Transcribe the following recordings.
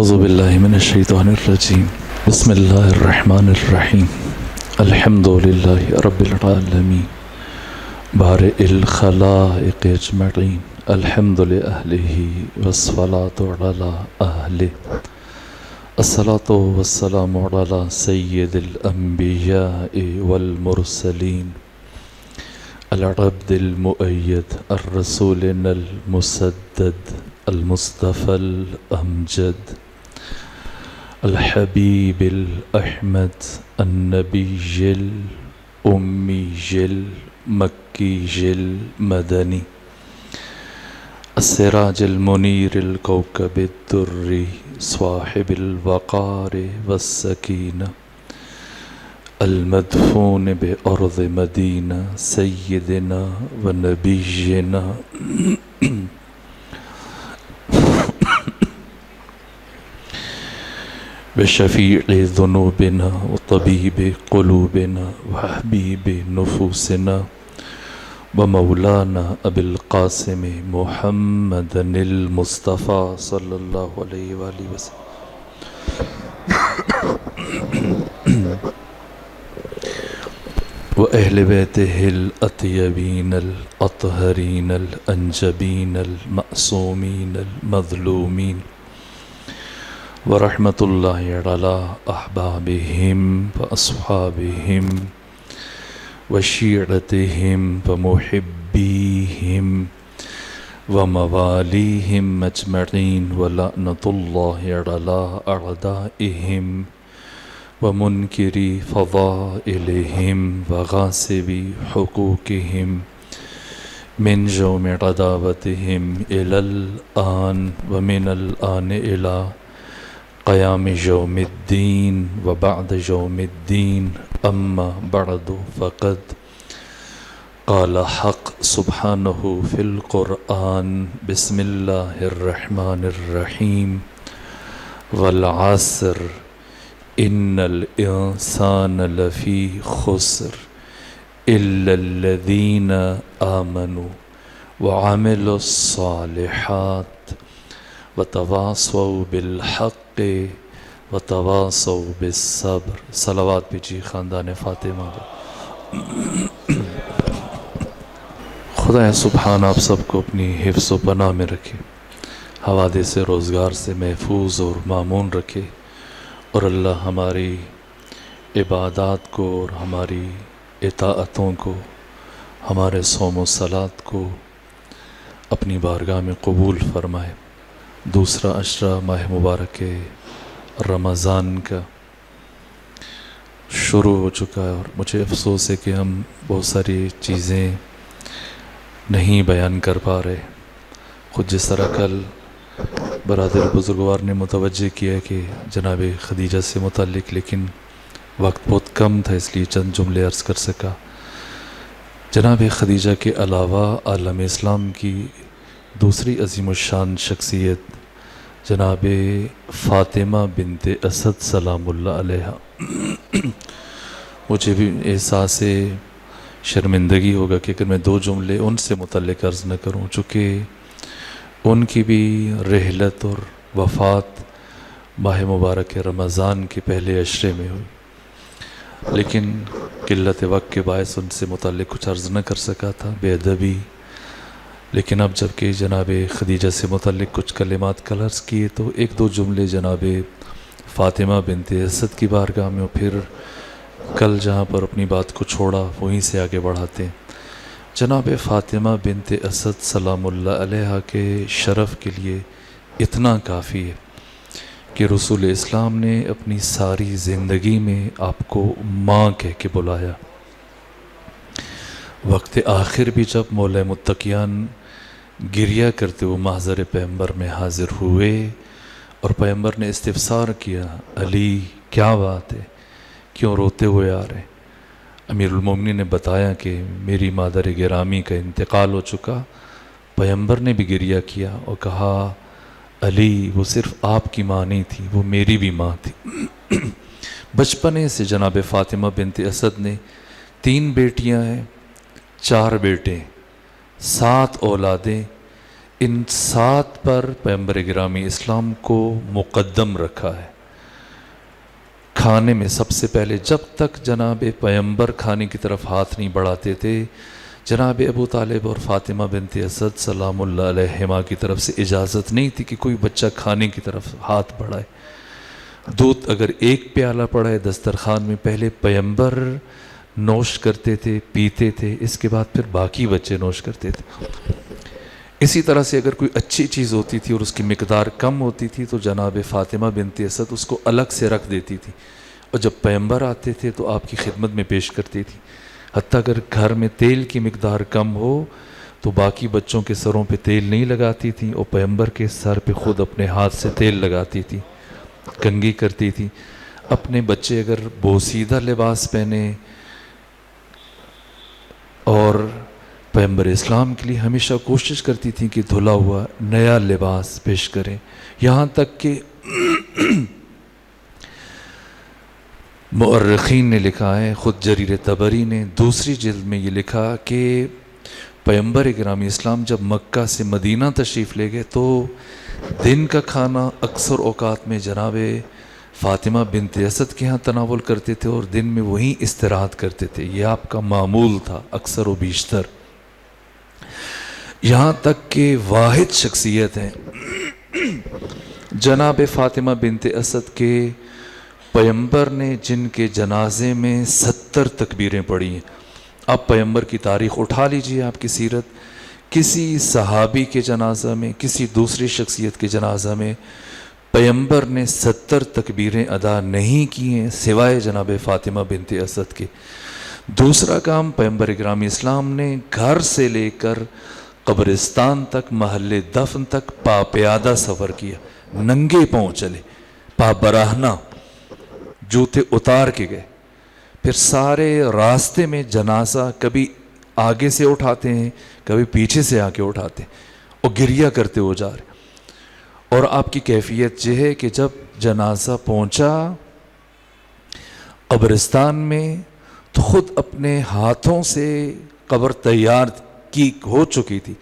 اعوذ باللہ من الشیطان الرجیم بسم اللہ الرحمن الرحیم الحمد للہ رب العالمین بارئ الخلائق اجمعین الحمد لأہلہ والصلاة علی اہلہ الصلاة والسلام علی سید الانبیاء والمرسلین العبد المؤید الرسولنا المسدد المصطفى الأمجد الحبيب الأحمد النبي الأمي المكي المدني السراج المنير الكوكب الدري صاحب الوقار والسكينة المدفون بأرض مدينة سيدنا ونبينا بشفيع ذنوبنا وطبيب قلوبنا وحبيب نفوسنا ومولانا أبي القاسم محمد المصطفى صلى الله عليه وآله وسلم وأهل بيته الأطيبين الأطهرين الأنجبين المأسومين المظلومين ورحمة الله على أحبابهم وأصحابهم وشيعتهم ومحبيهم ومواليهم أجمعين ولعنة الله على أعدائهم ومنكري فضائلهم وغاصبي حقوقهم من جوم عداوتهم إلى الآن ومن الآن إلى قيام يوم الدين وبعد يوم الدين أما بعد فقد قال حق سبحانه في القرآن بسم الله الرحمن الرحيم والعصر إن الإنسان لفي خسر إلا الذين آمنوا وعملوا الصالحات وتواصوا بالحق وتواصوا بالصبر صلوات بجی خاندان فاطمہ خدا سبحان آپ سب کو اپنی حفظ و پناہ میں رکھے، حوادث روزگار سے محفوظ اور مامون رکھے، اور اللہ ہماری عبادات کو اور ہماری اطاعتوں کو، ہمارے صوم و صلات کو اپنی بارگاہ میں قبول فرمائے۔ دوسرا عشرہ ماہ مبارک رمضان کا شروع ہو چکا ہے، اور مجھے افسوس ہے کہ ہم بہت ساری چیزیں نہیں بیان کر پا رہے۔ خود جس طرح کل برادر بزرگوار نے متوجہ کیا کہ جناب خدیجہ سے متعلق، لیکن وقت بہت کم تھا اس لیے چند جملے عرض کر سکا۔ جناب خدیجہ کے علاوہ عالم اسلام کی دوسری عظیم الشان شخصیت جناب فاطمہ بنت اسد سلام اللہ علیہ، مجھے بھی احساس شرمندگی ہوگا کہ اگر میں دو جملے ان سے متعلق عرض نہ کروں، چونکہ ان کی بھی رحلت اور وفات ماہ مبارک رمضان کے پہلے عشرے میں ہوئی، لیکن قلت وقت کے باعث ان سے متعلق کچھ عرض نہ کر سکا تھا، بے ادبی۔ لیکن اب جب کہ جناب خدیجہ سے متعلق کچھ کلمات کل عرض کیے تو ایک دو جملے جناب فاطمہ بنت اسد کی بارگاہ میں، اور پھر کل جہاں پر اپنی بات کو چھوڑا وہیں سے آگے بڑھاتے ہیں۔ جناب فاطمہ بنت اسد سلام اللہ علیہ کے شرف کے لیے اتنا کافی ہے کہ رسول اسلام نے اپنی ساری زندگی میں آپ کو ماں کہہ کے بلایا۔ وقت آخر بھی جب مولا متقیان گریہ کرتے ہوئے محضر پیغمبر میں حاضر ہوئے اور پیغمبر نے استفسار کیا، علی کیا بات ہے، کیوں روتے ہوئے آ رہے؟ امیر المومنین نے بتایا کہ میری مادر گرامی کا انتقال ہو چکا۔ پیغمبر نے بھی گریہ کیا اور کہا، علی وہ صرف آپ کی ماں نہیں تھی، وہ میری بھی ماں تھی۔ بچپنے سے جناب فاطمہ بنت اسد نے 3 بیٹیاں ہیں، 4 بیٹے، 7 اولادیں، ان 7 پر پیغمبر گرامی اسلام کو مقدم رکھا ہے. کھانے میں سب سے پہلے جب تک جناب پیغمبر کھانے کی طرف ہاتھ نہیں بڑھاتے تھے، جناب ابو طالب اور فاطمہ بنت اسد سلام اللہ علیہما کی طرف سے اجازت نہیں تھی کہ کوئی بچہ کھانے کی طرف ہاتھ بڑھائے. دودھ اگر ایک پیالہ پڑا ہے دسترخوان میں، پہلے پیغمبر نوش کرتے تھے، پیتے تھے، اس کے بعد پھر باقی بچے نوش کرتے تھے. اسی طرح سے اگر کوئی اچھی چیز ہوتی تھی اور اس کی مقدار کم ہوتی تھی تو جناب فاطمہ بنت اسد اس کو الگ سے رکھ دیتی تھی، اور جب پیغمبر آتے تھے تو آپ کی خدمت میں پیش کرتی تھی. حتیٰ اگر گھر میں تیل کی مقدار کم ہو تو باقی بچوں کے سروں پہ تیل نہیں لگاتی تھی، اور پیغمبر کے سر پہ خود اپنے ہاتھ سے تیل لگاتی تھی، کنگھی کرتی تھی. اپنے بچے اگر بوسیدہ لباس پہنے، اور پیغمبر اسلام کے لیے ہمیشہ کوشش کرتی تھیں کہ دھلا ہوا نیا لباس پیش کریں. یہاں تک کہ مؤرخین نے لکھا ہے، خود جریر طبری نے دوسری جلد میں یہ لکھا کہ پیغمبر گرامی اسلام جب مکہ سے مدینہ تشریف لے گئے تو دن کا کھانا اکثر اوقات میں جناب فاطمہ بنت اسد کے ہاں تناول کرتے تھے، اور دن میں وہیں استراحت کرتے تھے. یہ آپ کا معمول تھا اکثر و بیشتر. یہاں تک کہ واحد شخصیت ہیں جناب فاطمہ بنت اسد کے پیغمبر نے جن کے جنازے میں 70 تکبیریں پڑھی ہیں. آپ پیغمبر کی تاریخ اٹھا لیجئے، آپ کی سیرت، کسی صحابی کے جنازہ میں، کسی دوسری شخصیت کے جنازہ میں پیغمبر نے 70 تکبیریں ادا نہیں کی ہیں سوائے جناب فاطمہ بنت اسد کے. دوسرا کام، پیغمبر گرامی اسلام نے گھر سے لے کر قبرستان تک، محل دفن تک پا پیادہ سفر کیا، ننگے پاؤں چلے، پا براہنہ، جوتے اتار کے گئے. پھر سارے راستے میں جنازہ کبھی آگے سے اٹھاتے ہیں، کبھی پیچھے سے آ کے اٹھاتے ہیں، اور گریہ کرتے ہو جا رہے. اور آپ کی کیفیت یہ ہے کہ جب جنازہ پہنچا قبرستان میں تو خود اپنے ہاتھوں سے قبر تیار کی ہو چکی تھی،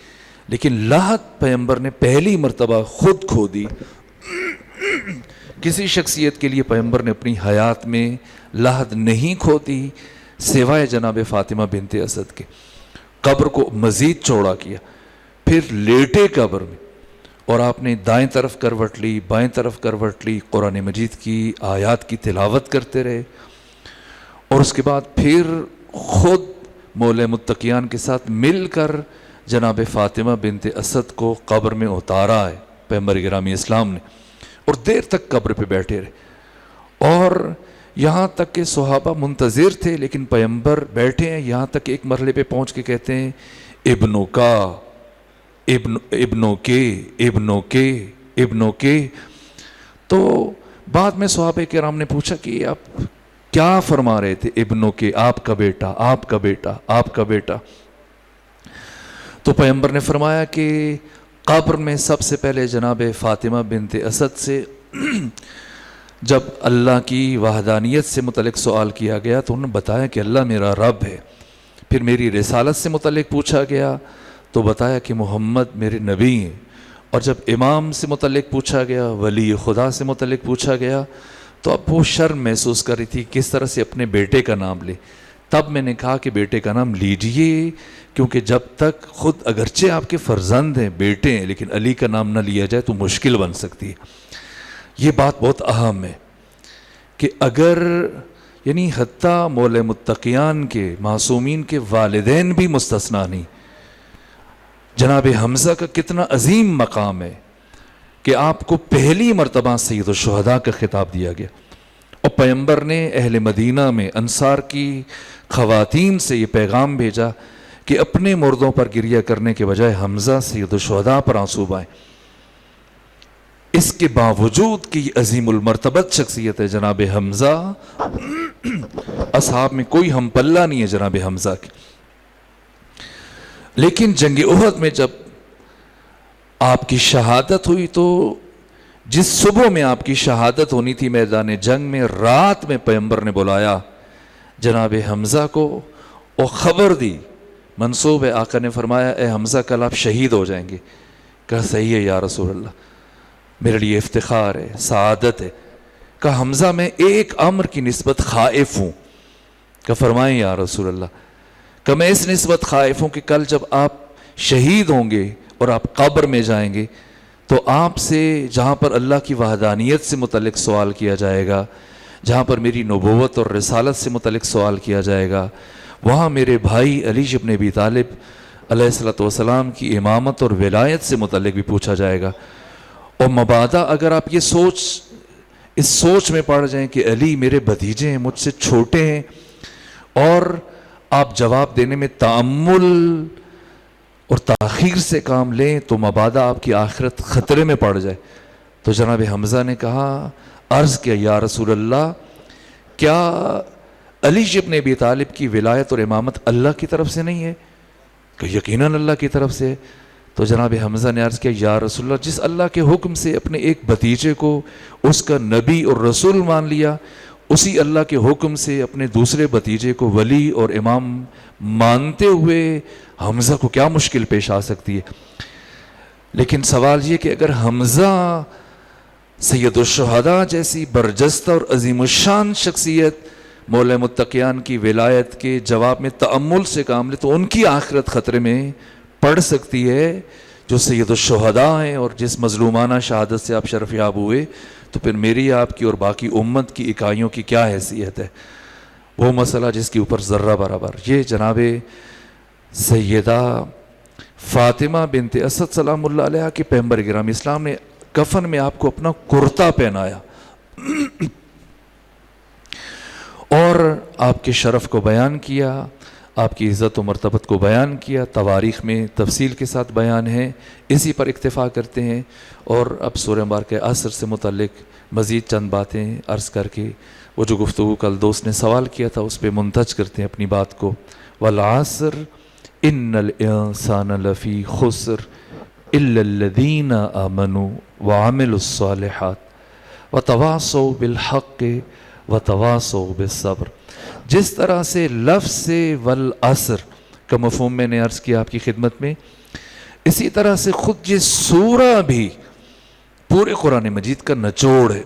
لیکن لاحق پیغمبر نے پہلی مرتبہ خود کھو دی. کسی شخصیت کے لیے پیغمبر نے اپنی حیات میں لاحد نہیں کھوتی سوائے جناب فاطمہ بنت اسد کے. قبر کو مزید چوڑا کیا، پھر لیٹے قبر میں، اور آپ نے دائیں طرف کروٹ لی، بائیں طرف کروٹ لی، قرآن مجید کی آیات کی تلاوت کرتے رہے، اور اس کے بعد پھر خود مولا متقیان کے ساتھ مل کر جناب فاطمہ بنت اسد کو قبر میں اتارا ہے پیغمبر گرامی اسلام نے، اور دیر تک قبر پہ بیٹھے رہے. اور یہاں تک کہ صحابہ منتظر تھے، لیکن پیغمبر بیٹھے ہیں. یہاں تک ایک مرحلے پہ پہنچ کے کہتے ہیں ابنوں کا ابنوں کے. تو بعد میں صحابہ کرام نے پوچھا کہ آپ کیا فرما رہے تھے؟ ابنوں کے، آپ کا بیٹا، آپ کا بیٹا، آپ کا بیٹا. تو پیغمبر نے فرمایا کہ قبر میں سب سے پہلے جناب فاطمہ بنت اسد سے جب اللہ کی وحدانیت سے متعلق سوال کیا گیا تو انہوں نے بتایا کہ اللہ میرا رب ہے. پھر میری رسالت سے متعلق پوچھا گیا تو بتایا کہ محمد میرے نبی ہیں. اور جب امام سے متعلق پوچھا گیا، ولی خدا سے متعلق پوچھا گیا، تو اب وہ شرم محسوس کر رہی تھی کس طرح سے اپنے بیٹے کا نام لے. تب میں نے کہا کہ بیٹے کا نام لیجئے، کیونکہ جب تک خود اگرچہ آپ کے فرزند ہیں، بیٹے ہیں، لیکن علی کا نام نہ لیا جائے تو مشکل بن سکتی ہے. یہ بات بہت اہم ہے کہ اگر یعنی حتیٰ مولا متقیان کے، معصومین کے والدین بھی مستثنیٰ نہیں. جناب حمزہ کا کتنا عظیم مقام ہے کہ آپ کو پہلی مرتبہ سید الشہداء کا خطاب دیا گیا، اور پیغمبر نے اہل مدینہ میں انصار کی خواتین سے یہ پیغام بھیجا کہ اپنے مردوں پر گریہ کرنے کے بجائے حمزہ سید الشہداء پر آنسو بہائیں. اس کے باوجود کہ یہ عظیم المرتبت شخصیت ہے جناب حمزہ، اصحاب میں کوئی ہم پلہ نہیں ہے جناب حمزہ کی. لیکن جنگ احد میں جب آپ کی شہادت ہوئی تو جس صبح میں آپ کی شہادت ہونی تھی میدان جنگ میں، رات میں پیغمبر نے بلایا جناب حمزہ کو اور خبر دی. منصوب ہے، آقا نے فرمایا اے حمزہ کل آپ شہید ہو جائیں گے. کہا صحیح ہے یا رسول اللہ، میرے لیے افتخار ہے، سعادت ہے۔ کہا حمزہ میں ایک امر کی نسبت خائف ہوں۔ کہ فرمائیں یا رسول اللہ۔ کہ میں اس نسبت خائف ہوں کہ کل جب آپ شہید ہوں گے اور آپ قبر میں جائیں گے تو آپ سے جہاں پر اللہ کی وحدانیت سے متعلق سوال کیا جائے گا، جہاں پر میری نبوت اور رسالت سے متعلق سوال کیا جائے گا، وہاں میرے بھائی علی ابن ابی طالب علیہ الصلوۃ والسلام کی امامت اور ولایت سے متعلق بھی پوچھا جائے گا۔ اور مبادا اگر آپ یہ اس سوچ میں پڑ جائیں کہ علی میرے بھتیجے ہیں، مجھ سے چھوٹے ہیں، اور آپ جواب دینے میں تأمل اور تاخیر سے کام لیں تو مبادا آپ کی آخرت خطرے میں پڑ جائے۔ تو جناب حمزہ نے کہا، عرض کیا یا رسول اللہ، کیا علی ابن ابی طالب کی ولایت اور امامت اللہ کی طرف سے نہیں ہے؟ کہ یقیناً اللہ کی طرف سے۔ تو جناب حمزہ نے عرض کیا یا رسول اللہ، جس اللہ کے حکم سے اپنے ایک بھتیجے کو اس کا نبی اور رسول مان لیا، اسی اللہ کے حکم سے اپنے دوسرے بھتیجے کو ولی اور امام مانتے ہوئے حمزہ کو کیا مشکل پیش آ سکتی ہے؟ لیکن سوال یہ کہ اگر حمزہ سید الشہداء جیسی برجستہ اور عظیم الشان شخصیت مولا متقیان کی ولایت کے جواب میں تأمل سے کام لے تو ان کی آخرت خطرے میں پڑ سکتی ہے جو سید الشہداء ہیں، اور جس مظلومانہ شہادت سے آپ شرف یاب ہوئے، تو پھر میری آپ کی اور باقی امت کی اکائیوں کی کیا حیثیت ہے؟ وہ مسئلہ جس کے اوپر ذرہ برابر۔ یہ جناب سیدہ فاطمہ بنت اسد سلام اللہ علیہ کے پیغمبر گرامی اسلام نے کفن میں آپ کو اپنا کرتا پہنایا اور آپ کے شرف کو بیان کیا، آپ کی عزت و مرتبت کو بیان کیا، تواریخ میں تفصیل کے ساتھ بیان ہے، اسی پر اکتفا کرتے ہیں۔ اور اب سورہ مبارکہ عصر سے متعلق مزید چند باتیں عرض کر کے وہ جو گفتگو کل دوست نے سوال کیا تھا اس پہ منتج کرتے ہیں اپنی بات کو۔ والعصر ان الانسان لفی خسر الا الذین آمنوا وعملوا الصالحات وتواصوا بالحق وتواصوا بالصبر۔ جس طرح سے لفظ سے والعصر کا مفہوم میں نے عرض کیا آپ کی خدمت میں، اسی طرح سے خود یہ سورہ بھی پورے قرآن مجید کا نچوڑ ہے،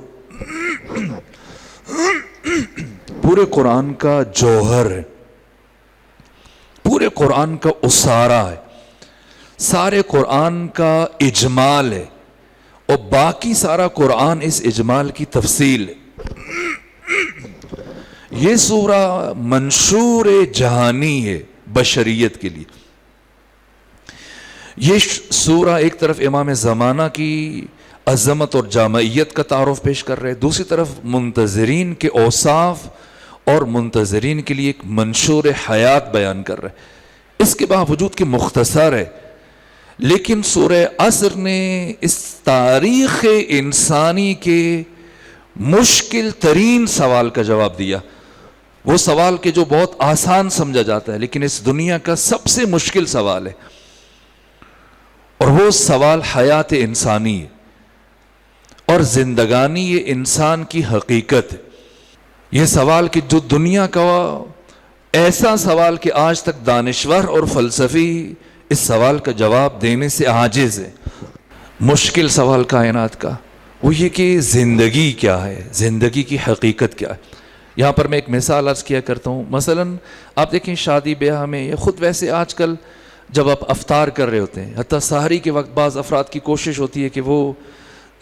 پورے قرآن کا جوہر ہے، پورے قرآن کا اسارہ ہے، سارے قرآن کا اجمال ہے، اور باقی سارا قرآن اس اجمال کی تفصیل ہے۔ یہ سورہ منشور جہانی ہے بشریت کے لیے۔ یہ سورہ ایک طرف امام زمانہ کی عظمت اور جامعیت کا تعارف پیش کر رہے، دوسری طرف منتظرین کے اوصاف اور منتظرین کے لیے ایک منشور حیات بیان کر رہے۔ اس کے باوجود کہ مختصر ہے، لیکن سورہ عصر نے اس تاریخ انسانی کے مشکل ترین سوال کا جواب دیا۔ وہ سوال کہ جو بہت آسان سمجھا جاتا ہے لیکن اس دنیا کا سب سے مشکل سوال ہے، اور وہ سوال حیات انسانی ہے اور زندگانی یہ انسان کی حقیقت ہے۔ یہ سوال کہ جو دنیا کا ایسا سوال کہ آج تک دانشور اور فلسفی اس سوال کا جواب دینے سے عاجز ہے، مشکل سوال کائنات کا، وہ یہ کہ زندگی کیا ہے، زندگی کی حقیقت کیا ہے۔ یہاں پر میں ایک مثال عرض کیا کرتا ہوں، مثلا آپ دیکھیں شادی بیاہ میں یا خود ویسے آج کل جب آپ افطار کر رہے ہوتے ہیں، حتیٰ سحری کے وقت بعض افراد کی کوشش ہوتی ہے کہ وہ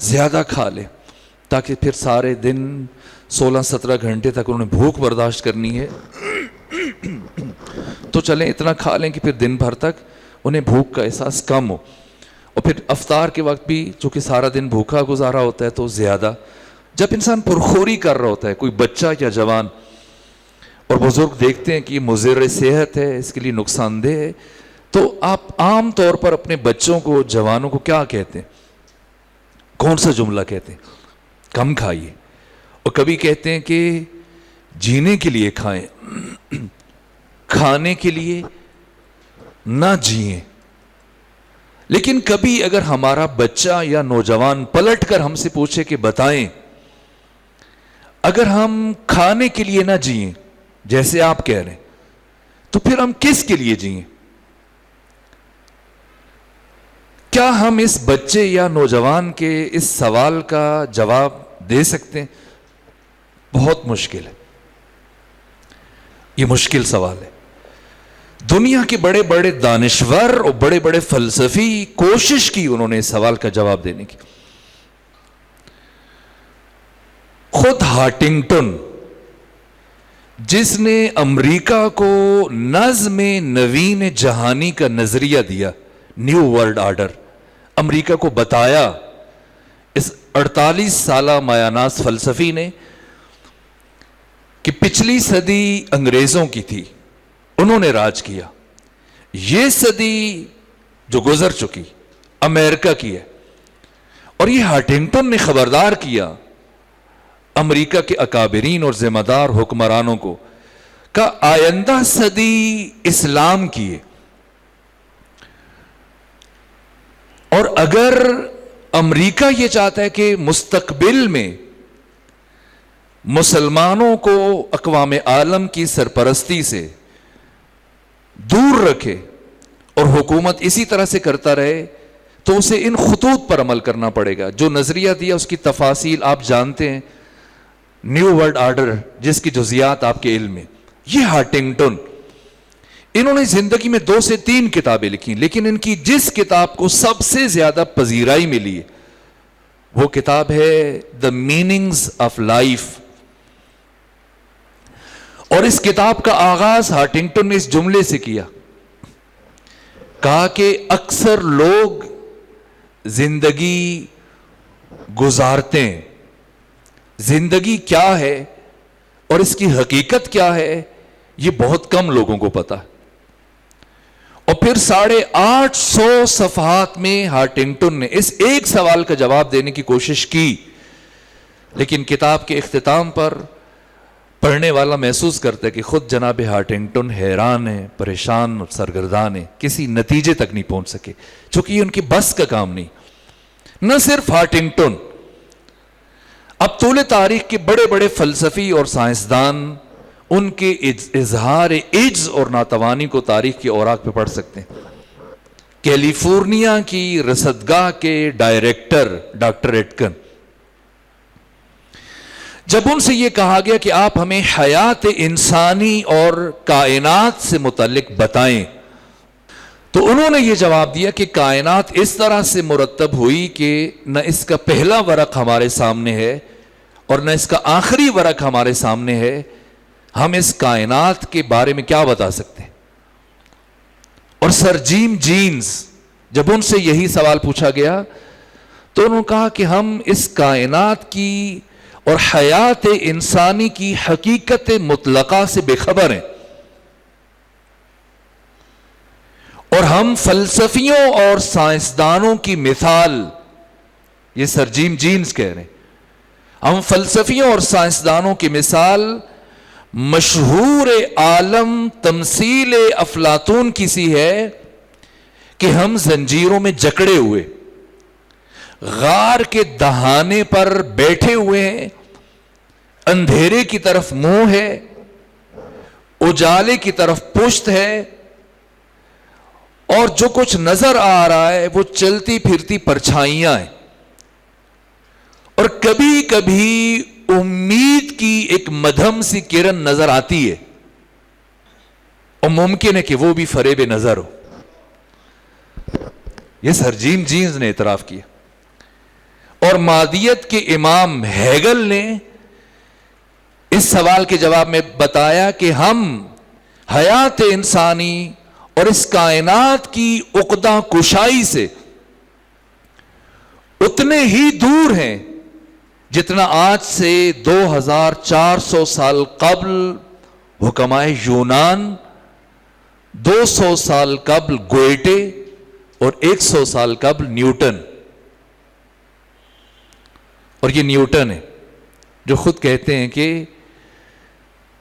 زیادہ کھا لیں تاکہ پھر سارے دن 16-17 گھنٹے تک انہوں نے بھوک برداشت کرنی ہے، تو چلیں اتنا کھا لیں کہ پھر دن بھر تک انہیں بھوک کا احساس کم ہو، اور پھر افطار کے وقت بھی چونکہ سارا دن بھوکا گزارا ہوتا ہے تو زیادہ۔ جب انسان پرخوری کر رہا ہوتا ہے، کوئی بچہ یا جوان، اور بزرگ دیکھتے ہیں کہ یہ مضر صحت ہے، اس کے لیے نقصان دہ ہے، تو آپ عام طور پر اپنے بچوں کو، جوانوں کو کیا کہتے ہیں؟ کون سا جملہ کہتے ہیں؟ کم کھائیے، اور کبھی کہتے ہیں کہ جینے کے لیے کھائیں، کھانے کے لیے نہ جئیں۔ لیکن کبھی اگر ہمارا بچہ یا نوجوان پلٹ کر ہم سے پوچھے کہ بتائیں، اگر ہم کھانے کے لیے نہ جئیں جیسے آپ کہہ رہے ہیں تو پھر ہم کس کے لیے جئیں؟ کیا ہم اس بچے یا نوجوان کے اس سوال کا جواب دے سکتے ہیں؟ بہت مشکل ہے، یہ مشکل سوال ہے۔ دنیا کے بڑے بڑے دانشور اور بڑے بڑے فلسفی کوشش کی انہوں نے اس سوال کا جواب دینے کی۔ خود ہارٹنگٹن، جس نے امریکہ کو نظم نوین جہانی کا نظریہ دیا، نیو ورلڈ آرڈر، امریکہ کو بتایا، اس 48 سالہ مایاناز فلسفی نے، کہ پچھلی صدی انگریزوں کی تھی، انہوں نے راج کیا، یہ صدی جو گزر چکی امریکہ کی ہے، اور یہ ہارٹنگٹن نے خبردار کیا امریکہ کے اکابرین اور ذمہ دار حکمرانوں کو، کہ آئندہ صدی اسلام کی ہے، اور اگر امریکہ یہ چاہتا ہے کہ مستقبل میں مسلمانوں کو اقوام عالم کی سرپرستی سے دور رکھے اور حکومت اسی طرح سے کرتا رہے، تو اسے ان خطوط پر عمل کرنا پڑے گا۔ جو نظریہ دیا اس کی تفاصیل آپ جانتے ہیں، نیو ورلڈ آرڈر، جس کی جزیات آپ کے علم میں۔ یہ ہارٹنگٹن، انہوں نے زندگی میں 2 سے 3 کتابیں لکھی، لیکن ان کی جس کتاب کو سب سے زیادہ پذیرائی ملی ہے وہ کتاب ہے دا میننگز آف لائف۔ اور اس کتاب کا آغاز ہارٹنگٹن نے اس جملے سے کیا، کہا کہ اکثر لوگ زندگی گزارتے ہیں، زندگی کیا ہے اور اس کی حقیقت کیا ہے یہ بہت کم لوگوں کو پتا ہے۔ اور پھر 850 صفحات میں ہارٹنگٹن نے اس ایک سوال کا جواب دینے کی کوشش کی، لیکن کتاب کے اختتام پر پڑھنے والا محسوس کرتا ہے کہ خود جناب ہارٹنگٹن حیران ہیں، پریشان اور سرگردان ہیں، کسی نتیجے تک نہیں پہنچ سکے، چونکہ یہ ان کی بس کا کام نہیں۔ نہ صرف ہارٹنگٹن، اب طول تاریخ کے بڑے بڑے فلسفی اور سائنسدان ان کے اظہار عجز اور ناتوانی کو تاریخ کے اوراق پہ پڑھ سکتے ہیں۔ کیلیفورنیا کی رصدگاہ کے ڈائریکٹر ڈاکٹر ایٹکن، جب ان سے یہ کہا گیا کہ آپ ہمیں حیات انسانی اور کائنات سے متعلق بتائیں، تو انہوں نے یہ جواب دیا کہ کائنات اس طرح سے مرتب ہوئی کہ نہ اس کا پہلا ورق ہمارے سامنے ہے اور نہ اس کا آخری ورق ہمارے سامنے ہے، ہم اس کائنات کے بارے میں کیا بتا سکتے ہیں؟ اور سر جیم جینز، جب ان سے یہی سوال پوچھا گیا تو انہوں نے کہا کہ ہم اس کائنات کی اور حیات انسانی کی حقیقت مطلقہ سے بے خبر ہیں، اور ہم فلسفیوں اور سائنسدانوں کی مثال، یہ سر جیم جینز کہہ رہے ہیں، ہم فلسفیوں اور سائنسدانوں کی مثال مشہور عالم تمثیل افلاطون کی سی ہے کہ ہم زنجیروں میں جکڑے ہوئے غار کے دہانے پر بیٹھے ہوئے ہیں، اندھیرے کی طرف منہ ہے، اجالے کی طرف پشت ہے، اور جو کچھ نظر آ رہا ہے وہ چلتی پھرتی پرچھائیاں ہیں، اور کبھی کبھی امید کی ایک مدھم سی کرن نظر آتی ہے، اور ممکن ہے کہ وہ بھی فریب نظر ہو۔ یہ سر جیم جینز نے اعتراف کیا، اور مادیت کے امام ہیگل نے اس سوال کے جواب میں بتایا کہ ہم حیات انسانی اور اس کائنات کی عقدہ کشائی سے اتنے ہی دور ہیں جتنا آج سے 2400 سال قبل حکماء یونان، 200 سال قبل گوئٹے اور 100 سال قبل نیوٹن۔ اور یہ نیوٹن ہے جو خود کہتے ہیں کہ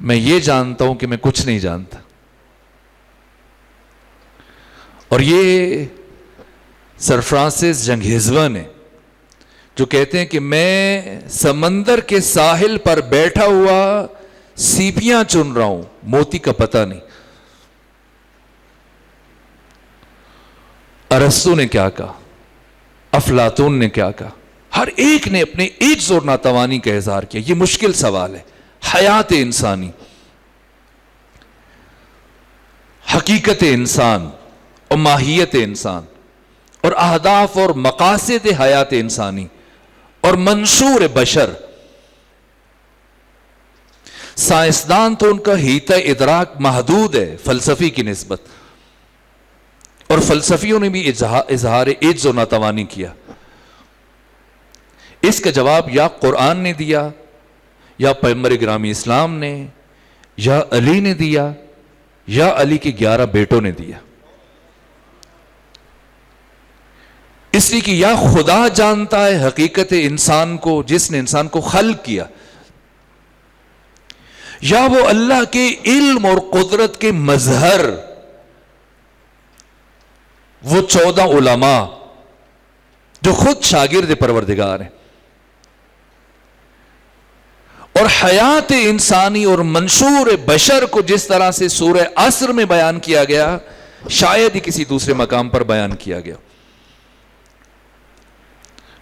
میں یہ جانتا ہوں کہ میں کچھ نہیں جانتا، اور یہ سر فرانسس جنگہزون ہے جو کہتے ہیں کہ میں سمندر کے ساحل پر بیٹھا ہوا سیپیاں چن رہا ہوں، موتی کا پتہ نہیں۔ ارسطو نے کیا کہا؟ افلاطون نے کیا کہا؟ ہر ایک نے اپنے عجز اور ناتوانی کا اظہار کیا. یہ مشکل سوال ہے. حیات انسانی، حقیقت انسان اور ماہیت انسان اور اہداف اور مقاصد حیات انسانی اور منشور بشر. سائنسدان تو ان کا حیطہ ادراک محدود ہے فلسفی کی نسبت، اور فلسفیوں نے بھی اظہار عجز و ناتوانی کیا. اس کا جواب یا قرآن نے دیا، یا پیغمبر گرامی اسلام نے، یا علی نے دیا، یا علی کے 11 بیٹوں نے دیا. اس لیے کہ یا خدا جانتا ہے حقیقت انسان کو جس نے انسان کو خلق کیا، یا وہ اللہ کے علم اور قدرت کے مظہر وہ 14 علماء جو خود شاگرد پروردگار ہیں. اور حیات انسانی اور منشور بشر کو جس طرح سے سورہ عصر میں بیان کیا گیا، شاید ہی کسی دوسرے مقام پر بیان کیا گیا.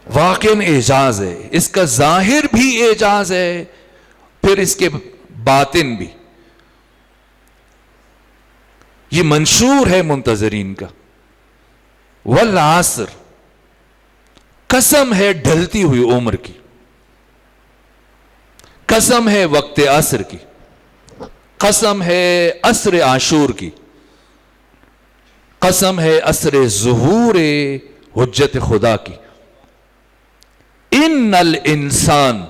واقعاً اعجاز ہے. اس کا ظاہر بھی اعجاز ہے، پھر اس کے باطن بھی. یہ منشور ہے منتظرین کا. والعصر، قسم ہے ڈھلتی ہوئی عمر کی، قسم ہے وقت عصر کی، قسم ہے عصر عاشور کی، قسم ہے عصر ظہور حجت خدا کی. ان الانسان،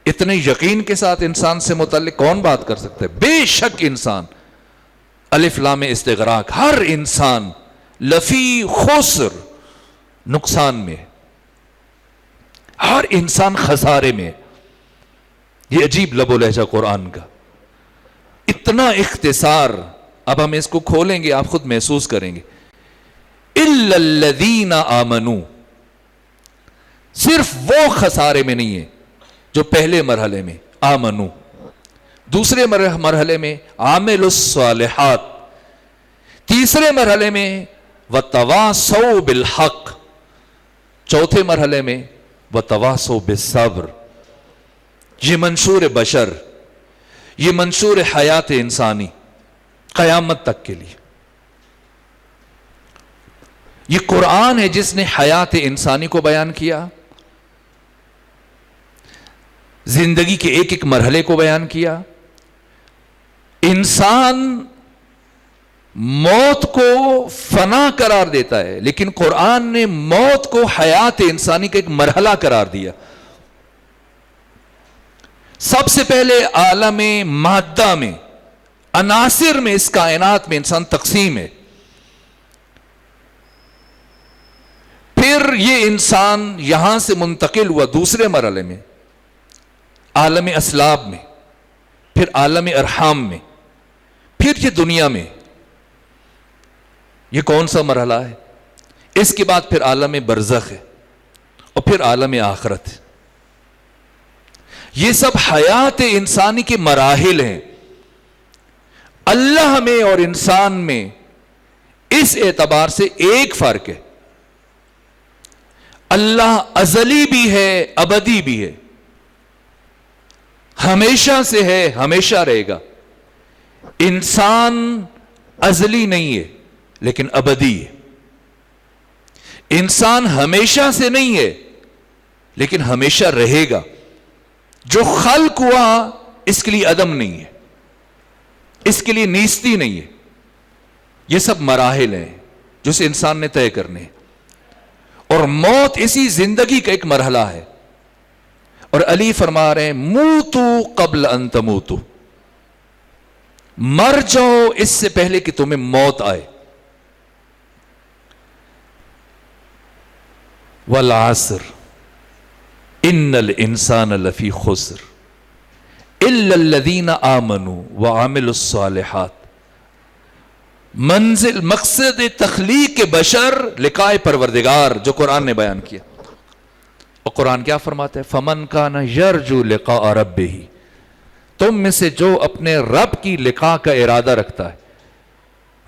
اتنے یقین کے ساتھ انسان سے متعلق کون بات کر سکتا ہے؟ بے شک انسان، الف لام استغراق، ہر انسان لفی خسر، نقصان میں، ہر انسان خسارے میں. یہ عجیب لب و لہجہ قرآن کا، اتنا اختصار. اب ہم اس کو کھولیں گے، آپ خود محسوس کریں گے. الا الذین آمنوا، صرف وہ خسارے میں نہیں ہے جو پہلے مرحلے میں آمنو، دوسرے مرحلے میں عامل الصالحات، تیسرے مرحلے میں وتواصوا بالحق، چوتھے مرحلے میں وتواصوا بالصبر. یہ منشور بشر، یہ منشور حیات انسانی قیامت تک کے لیے. یہ قرآن ہے جس نے حیات انسانی کو بیان کیا، زندگی کے ایک ایک مرحلے کو بیان کیا. انسان موت کو فنا قرار دیتا ہے، لیکن قرآن نے موت کو حیات انسانی کا ایک مرحلہ قرار دیا. سب سے پہلے عالم مادہ میں، عناصر میں، اس کائنات میں انسان تقسیم ہے. پھر یہ انسان یہاں سے منتقل ہوا دوسرے مرحلے میں، عالم اسلاب میں، پھر عالم ارحام میں، پھر یہ دنیا میں. یہ کون سا مرحلہ ہے؟ اس کے بعد پھر عالم برزخ ہے، اور پھر عالم آخرت ہے. یہ سب حیات انسانی کے مراحل ہیں. اللہ میں اور انسان میں اس اعتبار سے ایک فرق ہے، اللہ ازلی بھی ہے، ابدی بھی ہے، ہمیشہ سے ہے، ہمیشہ رہے گا. انسان ازلی نہیں ہے لیکن ابدی ہے. انسان ہمیشہ سے نہیں ہے لیکن ہمیشہ رہے گا. جو خلق ہوا اس کے لیے عدم نہیں ہے، اس کے لیے نیستی نہیں ہے. یہ سب مراحل ہیں جو اس انسان نے طے کرنے ہیں، اور موت اسی زندگی کا ایک مرحلہ ہے. اور علی فرما رہے ہیں موتو قبل ان تموتو، مر جاؤ اس سے پہلے کہ تمہیں موت آئے. والعصر ان الانسان لفی خسر الا الذین آمنوا وعملوا الصالحات. منزل، مقصد تخلیق بشر لقاء پروردگار جو قرآن نے بیان کیا. اور قرآن کیا فرماتا ہے؟ فمن کان یرجو لقاء ربہ، تم میں سے جو اپنے رب کی لقاء کا ارادہ رکھتا ہے،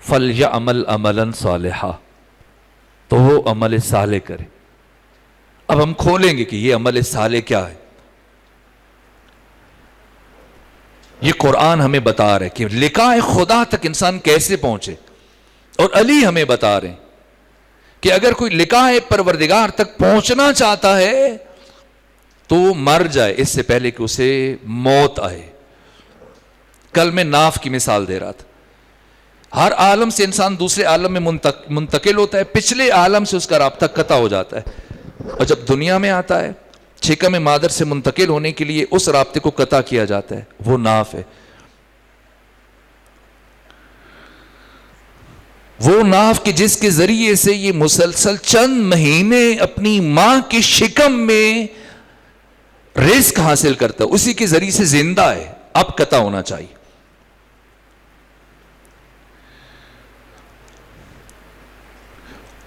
فلیعمل عملا صالحا، تو وہ عمل صالح کرے. اب ہم کھولیں گے کہ یہ عمل صالح کیا ہے. یہ قرآن ہمیں بتا رہے کہ لقاء خدا تک انسان کیسے پہنچے. اور علی ہمیں بتا رہے ہیں کہ اگر کوئی لقاء پروردگار تک پہنچنا چاہتا ہے تو وہ مر جائے اس سے پہلے کہ اسے موت آئے. کل میں ناف کی مثال دے رہا تھا. ہر عالم سے انسان دوسرے عالم میں منتقل ہوتا ہے, پچھلے عالم سے اس کا رابطہ قطع ہو جاتا ہے, اور جب دنیا میں آتا ہے چھکم مادر سے منتقل ہونے کے لیے اس رابطے کو قطع کیا جاتا ہے, وہ ناف ہے. وہ ناف کہ جس کے ذریعے سے یہ مسلسل چند مہینے اپنی ماں کی شکم میں رزق حاصل کرتا ہے, اسی کے ذریعے سے زندہ ہے, اب قطع ہونا چاہیے.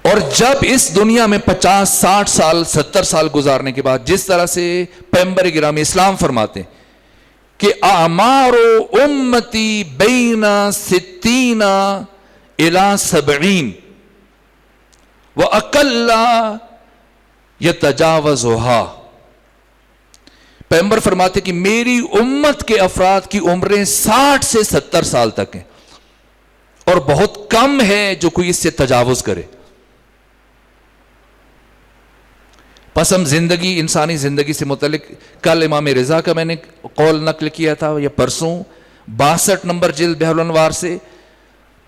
اور جب اس دنیا میں 50 60 سال 70 سال گزارنے کے بعد, جس طرح سے پیغمبر گرامی اسلام فرماتے ہیں کہ اعمار امتی بین 60 الی 70 واقل یتجاوزها, پیغمبر فرماتے کہ میری امت کے افراد کی عمریں 60 سے 70 سال تک ہیں, اور بہت کم ہے جو کوئی اس سے تجاوز کرے. پس ہم زندگی, انسانی زندگی سے متعلق کل امام رضا کا میں نے قول نقل کیا تھا, یا پرسوں 62 نمبر جلد بحر الانوار سے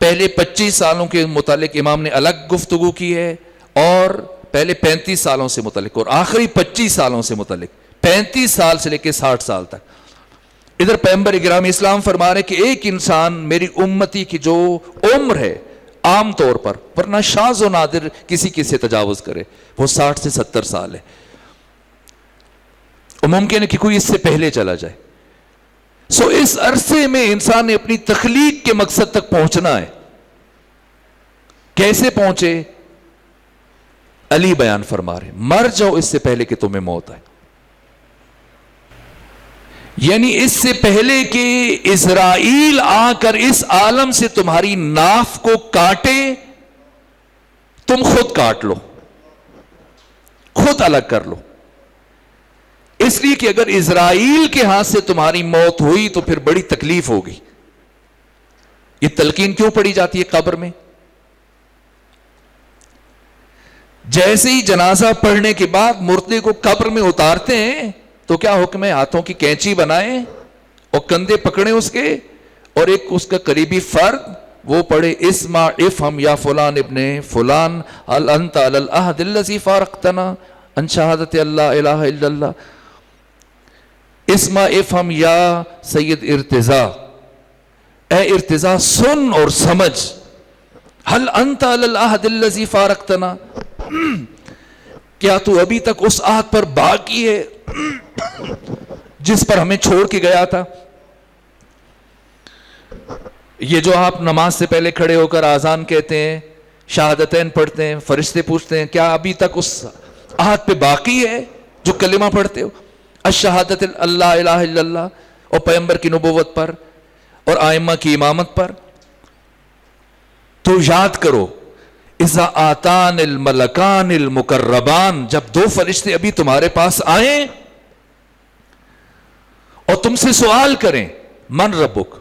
پہلے 25 سالوں کے متعلق امام نے الگ گفتگو کی ہے, اور پہلے 35 سالوں سے متعلق, اور آخری 25 سالوں سے متعلق, 35 سال سے لے کے 60 سال تک. ادھر پیغمبر گرامی اسلام فرما رہے کہ ایک انسان میری امتی کی جو عمر ہے عام طور پر, ورنہ شاذ و نادر کسی سے تجاوز کرے, وہ 60 سے 70 سال ہے, اور ممکن ہے کہ کوئی اس سے پہلے چلا جائے. سو اس عرصے میں انسان نے اپنی تخلیق کے مقصد تک پہنچنا ہے. کیسے پہنچے؟ علی بیان فرما رہے, مر جاؤ اس سے پہلے کہ تمہیں موت آئے. یعنی اس سے پہلے کہ اسرائیل آ کر اس عالم سے تمہاری ناف کو کاٹے, تم خود کاٹ لو, خود الگ کر لو. اس لیے کہ اگر اسرائیل کے ہاتھ سے تمہاری موت ہوئی تو پھر بڑی تکلیف ہوگی. یہ تلقین کیوں پڑی جاتی ہے قبر میں؟ جیسے ہی جنازہ پڑھنے کے بعد مردے کو قبر میں اتارتے ہیں تو کیا حکم ہے؟ ہاتھوں کی کینچی بنائیں اور کندھے پکڑیں اس کے, اور ایک اس کا قریبی فرد وہ پڑھے اسمع افہم یا فلان ابن فلان هل انت علی العہد الذی فارقتنا ان شہادت اللہ الہ الا اللہ. اسمع افہم یا سید ارتضا, اے ارتضا سن اور سمجھ, هل انت علی العہد الذی فارقتنا, کیا تو ابھی تک اس عہد پر باقی ہے جس پر ہمیں چھوڑ کے گیا تھا؟ یہ جو آپ نماز سے پہلے کھڑے ہو کر آذان کہتے ہیں, شہادتین پڑھتے ہیں, فرشتے پوچھتے ہیں کیا ابھی تک اس عہد پہ باقی ہے جو کلمہ پڑھتے ہو, الشہادت اللہ الہ الا اللہ, اور پیغمبر کی نبوت پر اور ائمہ کی امامت پر؟ تو یاد کرو, اذا آتان الملکان المقربان, جب 2 فرشتے ابھی تمہارے پاس آئیں اور تم سے سوال کریں من ربک,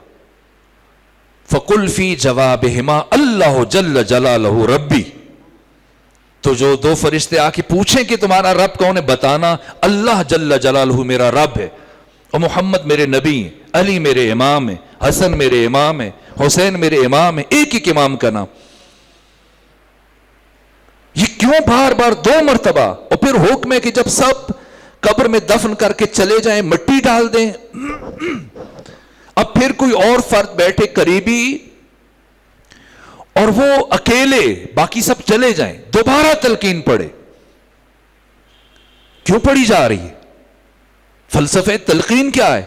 فقل فی جوابہما اللہ جل جلالہ ربی, تو جو 2 فرشتے آ کے پوچھیں کہ تمہارا رب کون ہے, بتانا اللہ جل جلالہ میرا رب ہے, اور محمد میرے نبی ہیں, علی میرے امام ہیں, حسن میرے امام ہیں, حسین میرے امام ہیں, ایک ایک امام کا نام. یہ کیوں بار بار 2 مرتبہ؟ اور پھر حکم ہے کہ جب سب قبر میں دفن کر کے چلے جائیں, مٹی ڈال دیں, اب پھر کوئی اور فرد بیٹھے قریبی اور وہ اکیلے, باقی سب چلے جائیں, دوبارہ تلقین پڑے. کیوں پڑھی جا رہی ہے؟ فلسفہ تلقین کیا ہے؟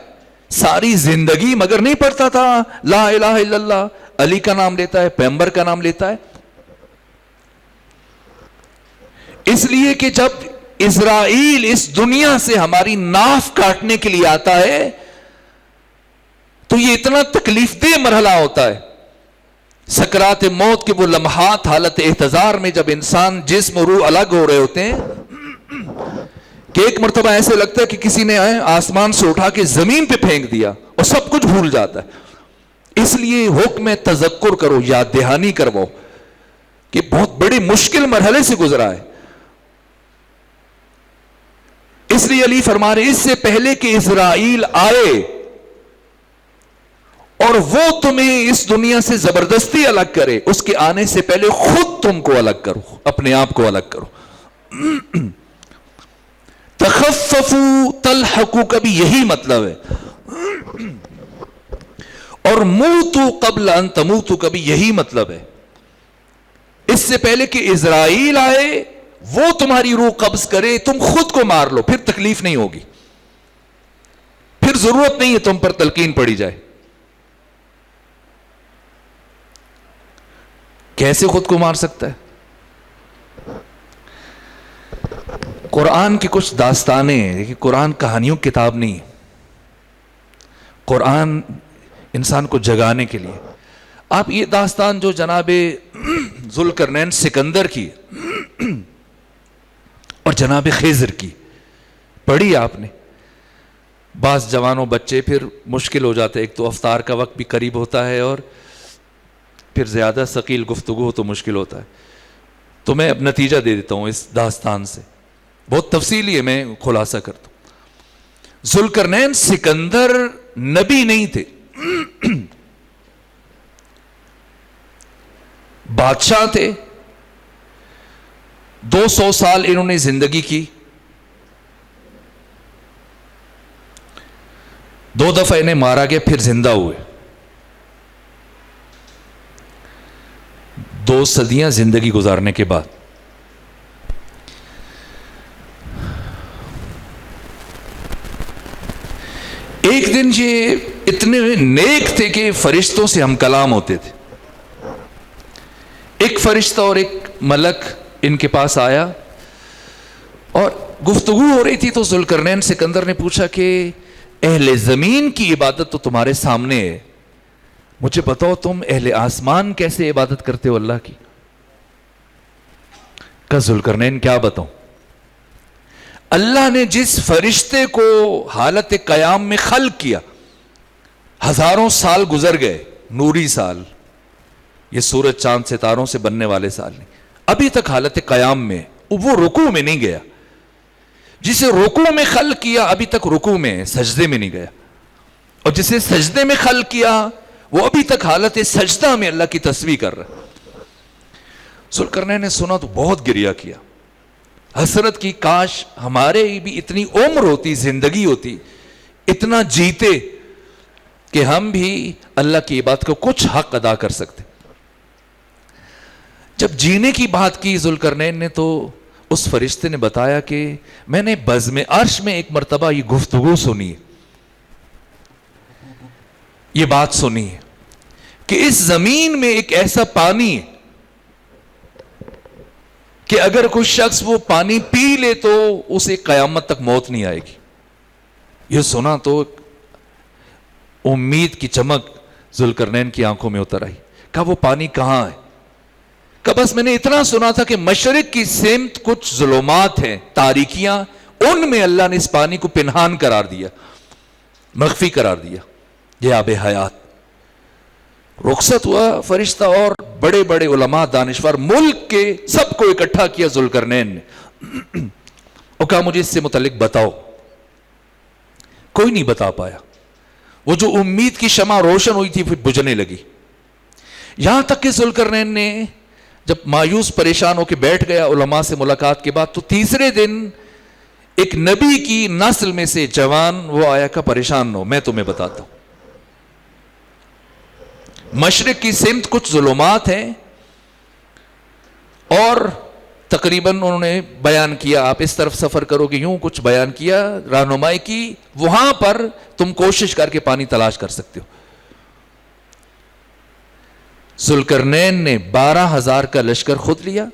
ساری زندگی مگر نہیں پڑھتا تھا لا الہ الا اللہ, علی کا نام لیتا ہے, پیغمبر کا نام لیتا ہے. اس لیے کہ جب اسرائیل اس دنیا سے ہماری ناف کاٹنے کے لیے آتا ہے تو یہ اتنا تکلیف دہ مرحلہ ہوتا ہے. سکرات موت کے وہ لمحات, حالت احتضار میں جب انسان جسم و روح الگ ہو رہے ہوتے ہیں, کہ ایک مرتبہ ایسے لگتا ہے کہ کسی نے آسمان سے اٹھا کے زمین پہ پھینک دیا اور سب کچھ بھول جاتا ہے. اس لیے حکم تذکر کرو، یاد دہانی کرواؤ کہ بہت بڑی مشکل مرحلے سے گزرا ہے. اس لیے علی فرما رہے اس سے پہلے کہ اسرائیل آئے اور وہ تمہیں اس دنیا سے زبردستی الگ کرے، اس کے آنے سے پہلے خود تم کو الگ کرو، اپنے آپ کو الگ کرو. تخففوا تلحقوا کا بھی یہی مطلب ہے، اور موتوا قبل ان تموتوا کا بھی یہی مطلب ہے. اس سے پہلے کہ اسرائیل آئے وہ تمہاری روح قبض کرے، تم خود کو مار لو، پھر تکلیف نہیں ہوگی، پھر ضرورت نہیں ہے تم پر تلقین پڑی جائے. کیسے خود کو مار سکتا ہے؟ قرآن کی کچھ داستانیں ہیں کہ قرآن کہانیوں کی کتاب نہیں ہے، قرآن انسان کو جگانے کے لیے. آپ یہ داستان جو جناب ذوالقرنین سکندر کی اور جناب خضر کی پڑھی آپ نے. بعض جوانوں بچے پھر مشکل ہو جاتے، ایک تو افطار کا وقت بھی قریب ہوتا ہے اور پھر زیادہ ثقیل گفتگو ہو تو مشکل ہوتا ہے. تو میں اب نتیجہ دے دیتا ہوں اس داستان سے، بہت تفصیلی ہے، میں خلاصہ کرتا ہوں. ذوالقرنین سکندر نبی نہیں تھے، بادشاہ تھے. 200 سال انہوں نے زندگی کی. 2 دفعہ انہیں مارا گیا، پھر زندہ ہوئے. 2 صدیاں زندگی گزارنے کے بعد ایک دن یہ اتنے نیک تھے کہ فرشتوں سے ہم کلام ہوتے تھے. ایک فرشتہ اور ایک ملک ان کے پاس آیا اور گفتگو ہو رہی تھی. تو ذوالقرنین سکندر نے پوچھا کہ اہل زمین کی عبادت تو تمہارے سامنے ہے، مجھے بتاؤ تم اہل آسمان کیسے عبادت کرتے ہو اللہ کی؟ کہ ذوالقرنین کیا بتاؤں، اللہ نے جس فرشتے کو حالت قیام میں خلق کیا، ہزاروں سال گزر گئے، نوری سال، یہ سورج چاند ستاروں سے بننے والے سال نہیں، ابھی تک حالت قیام میں، وہ رکوع میں نہیں گیا. جسے رکوع میں خلق کیا ابھی تک رکوع میں، سجدے میں نہیں گیا. اور جسے سجدے میں خلق کیا وہ ابھی تک حالت سجدہ میں اللہ کی تسبیح کر رہا. ذوالقرنین نے سنا تو بہت گریہ کیا، حسرت کی کاش ہمارے بھی اتنی عمر ہوتی، زندگی ہوتی، اتنا جیتے کہ ہم بھی اللہ کی عبادت کو کچھ حق ادا کر سکتے. جب جینے کی بات کی ذوالقرنین نے تو اس فرشتے نے بتایا کہ میں نے بزم عرش میں ایک مرتبہ یہ گفتگو سنی ہے، یہ بات سنی ہے کہ اس زمین میں ایک ایسا پانی ہے کہ اگر کوئی شخص وہ پانی پی لے تو اسے قیامت تک موت نہیں آئے گی. یہ سنا تو امید کی چمک ذوالقرنین کی آنکھوں میں اتر آئی. کہا وہ پانی کہاں ہے؟ کہ بس میں نے اتنا سنا تھا کہ مشرق کی سمت کچھ ظلمات ہیں، تاریکیاں، ان میں اللہ نے اس پانی کو پنہان قرار دیا، مخفی قرار دیا، یہ آب حیات. رخصت ہوا فرشتہ اور بڑے بڑے علماء دانشور ملک کے سب کو اکٹھا کیا ذوالقرنین نے اور کہا مجھے اس سے متعلق بتاؤ. کوئی نہیں بتا پایا. وہ جو امید کی شمع روشن ہوئی تھی پھر بجھنے لگی. یہاں تک کہ ذوالقرنین نے جب مایوس پریشان ہو کے بیٹھ گیا علماء سے ملاقات کے بعد، تو تیسرے دن ایک نبی کی نسل میں سے جوان وہ آیا کہ پریشان ہو، میں تمہیں بتاتا ہوں. مشرق کی سمت کچھ ظلمات ہیں اور تقریباً انہوں نے بیان کیا آپ اس طرف سفر کرو گے، یوں کچھ بیان کیا، رہنمائی کی، وہاں پر تم کوشش کر کے پانی تلاش کر سکتے ہو. ذوالقرنین نے 12,000 کا لشکر خود لیا،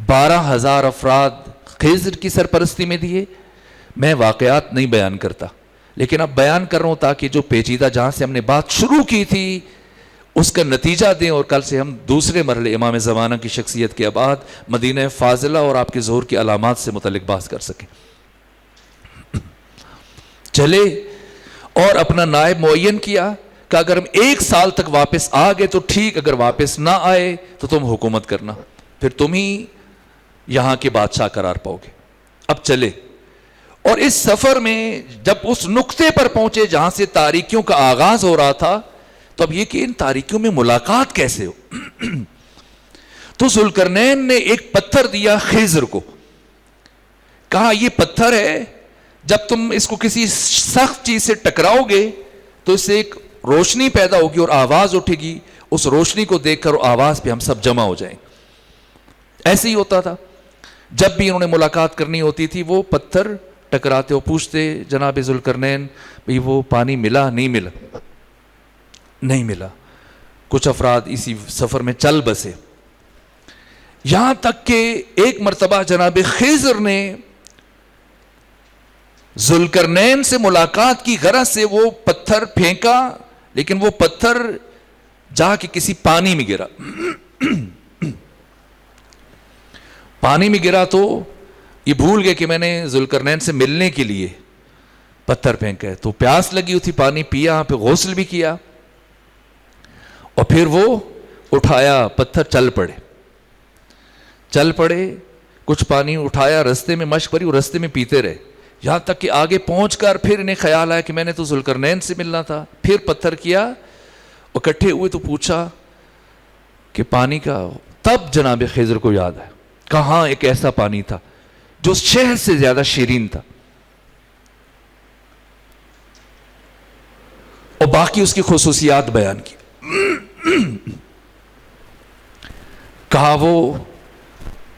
12,000 افراد خضر کی سرپرستی میں دیے. میں واقعات نہیں بیان کرتا، لیکن اب بیان کر رہا ہوں تاکہ جو پیچیدہ جہاں سے ہم نے بات شروع کی تھی اس کا نتیجہ دیں اور کل سے ہم دوسرے مرحلے امام زمانہ کی شخصیت کے بعد مدینہ فاضلہ اور آپ کے ظہور کی علامات سے متعلق بات کر سکیں. چلے اور اپنا نائب معین کیا کہ اگر ہم 1 سال تک واپس آ گئے تو ٹھیک، اگر واپس نہ آئے تو تم حکومت کرنا، پھر تم ہی یہاں کے بادشاہ قرار پاؤ گے. اب چلے اور اس سفر میں جب اس نقطے پر پہنچے جہاں سے تاریکیوں کا آغاز ہو رہا تھا، تو اب یہ کہ ان تاریکیوں میں ملاقات کیسے ہو. تو ذوالقرنین نے ایک پتھر دیا خضر کو، کہا یہ پتھر ہے، جب تم اس کو کسی سخت چیز سے ٹکراؤ گے تو اس سے ایک روشنی پیدا ہوگی اور آواز اٹھے گی، اس روشنی کو دیکھ کر آواز پہ ہم سب جمع ہو جائیں. ایسے ہی ہوتا تھا، جب بھی انہوں نے ملاقات کرنی ہوتی تھی وہ پتھر ٹکراتے اور پوچھتے جناب ذوالقرنین بھئی وہ پانی ملا؟ نہیں ملا. نہیں ملا. کچھ افراد اسی سفر میں چل بسے، یہاں تک کہ ایک مرتبہ جناب خضر نے ذوالقرنین سے ملاقات کی غرض سے وہ پتھر پھینکا، لیکن وہ پتھر جا کے کسی پانی میں گرا. پانی میں گرا تو یہ بھول گئے کہ میں نے ذوالقرنین سے ملنے کے لیے پتھر پھینکا ہے. تو پیاس لگی ہوئی تھی، پانی پیا، پھر غسل بھی کیا، اور پھر وہ اٹھایا پتھر، چل پڑے. کچھ پانی اٹھایا، رستے میں مشق پڑی اور رستے میں پیتے رہے، یہاں تک کہ آگے پہنچ کر پھر انہیں خیال آیا کہ میں نے تو ذوالقرنین سے ملنا تھا. پھر پتھر کیا، اکٹھے ہوئے تو پوچھا کہ پانی کا. تب جناب خضر کو یاد ہے، کہاں ایک ایسا پانی تھا جو شہد سے زیادہ شیرین تھا، اور باقی اس کی خصوصیات بیان کی. کہا وہ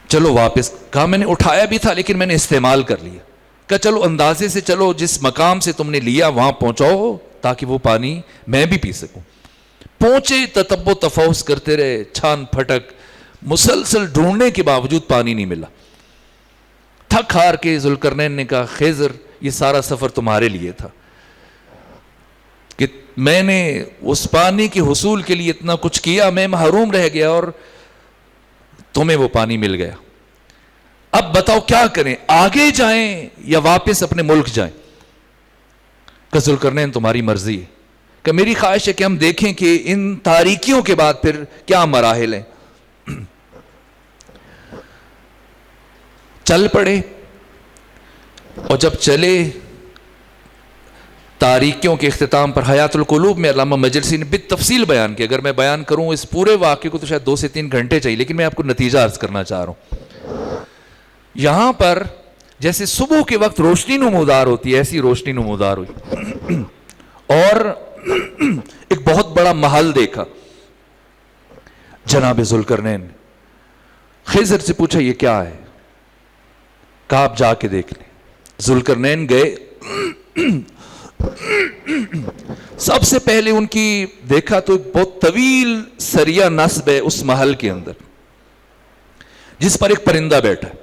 چلو واپس، کہا میں نے اٹھایا بھی تھا لیکن میں نے استعمال کر لیا. کہا چلو اندازے سے چلو، جس مقام سے تم نے لیا وہاں پہنچاؤ تاکہ وہ پانی میں بھی پی سکوں. پہنچے، تتبع تفحص کرتے رہے، چھان پھٹک، مسلسل ڈھونڈنے کے باوجود پانی نہیں ملا. تھک ہار کے ذوالقرنین نے کہا خضر یہ سارا سفر تمہارے لیے تھا کہ میں نے اس پانی کے حصول کے لیے اتنا کچھ کیا، میں محروم رہ گیا اور تمہیں وہ پانی مل گیا. اب بتاؤ کیا کریں، آگے جائیں یا واپس اپنے ملک جائیں؟ کہ ذوالقرنین تمہاری مرضی ہے. کہ میری خواہش ہے کہ ہم دیکھیں کہ ان تاریکیوں کے بعد پھر کیا مراحل ہیں. چل پڑے، اور جب چلے تاریکیوں کے اختتام پر حیات القلوب میں علامہ مجلسی نے بالتفصیل بیان کیا. اگر میں بیان کروں اس پورے واقعے کو تو شاید 2 سے 3 گھنٹے چاہیے، لیکن میں آپ کو نتیجہ عرض کرنا چاہ رہا ہوں. یہاں پر جیسے صبح کے وقت روشنی نمودار ہوتی ہے، ایسی روشنی نمودار ہوئی، اور ایک بہت بڑا محل دیکھا. جناب ذوالقرنین نے خضر سے پوچھا یہ کیا ہے؟ کہا آپ جا کے دیکھ لیں. ذوالقرنین گئے، سب سے پہلے ان کی دیکھا تو ایک بہت طویل سریہ نصب ہے اس محل کے اندر، جس پر ایک پرندہ بیٹھا ہے.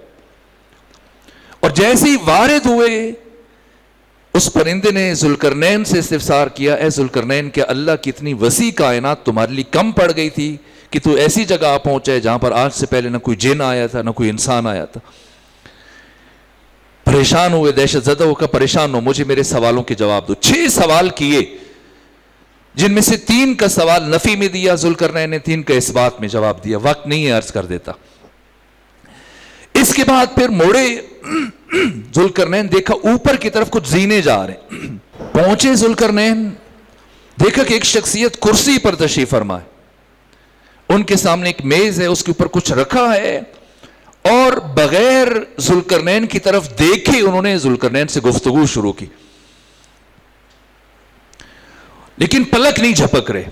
اور جیسے ہی وارد ہوئے اس پرندے نے ذوالقرنین سے استفسار کیا، اے ذوالقرنین کیا اللہ کی اتنی وسیع کائنات تمہارے لیے کم پڑ گئی تھی کہ تو ایسی جگہ آ پہنچا ہے جہاں پر آج سے پہلے نہ کوئی جن آیا تھا نہ کوئی انسان آیا تھا؟ پریشان ہوئے، دہشت زدہ ہو کر پریشان ہو، مجھے میرے سوالوں کے جواب دو. 6 سوال کیے، جن میں سے 3 کا سوال نفی میں دیا ذوالقرنین نے، 3 کا اس بات میں جواب دیا. وقت نہیں ہے عرض کر دیتا. اس کے بعد پھر موڑے ذوالقرنین، دیکھا اوپر کی طرف کچھ زینے جا رہے ہیں. پہنچے ذوالقرنین، دیکھا کہ ایک شخصیت کرسی پر تشریف فرما ہے، ان کے سامنے ایک میز ہے، اس کے اوپر کچھ رکھا ہے، اور بغیر ذوالقرنین کی طرف دیکھے انہوں نے ذوالقرنین سے گفتگو شروع کی، لیکن پلک نہیں جھپک رہے.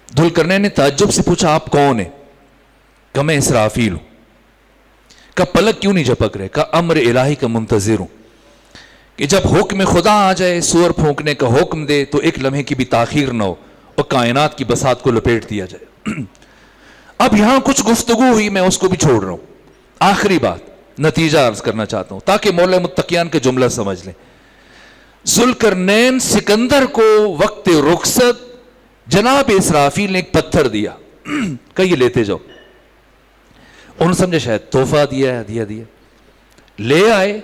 ذوالقرنین نے تعجب سے پوچھا آپ کون ہیں؟ کہ میں اسرافیل ہوں. کہا پلک کیوں نہیں جھپک رہے؟ کہا امر الہی کا منتظر ہوں کہ جب حکم خدا آ جائے، سور پھونکنے کا حکم دے تو ایک لمحے کی بھی تاخیر نہ ہو اور کائنات کی بساط کو لپیٹ دیا جائے. اب یہاں کچھ گفتگو ہوئی، میں اس کو بھی چھوڑ رہا ہوں. آخری بات نتیجہ عرض کرنا چاہتا ہوں تاکہ مولا متقیان کا جملہ سمجھ لیں. ذوالقرنین سکندر کو وقت رخصت جناب اسرافیل نے ایک پتھر دیا کہ یہ لیتے جاؤ. انہوں نے سمجھا شاید تحفہ دیا ہے. لے آئے,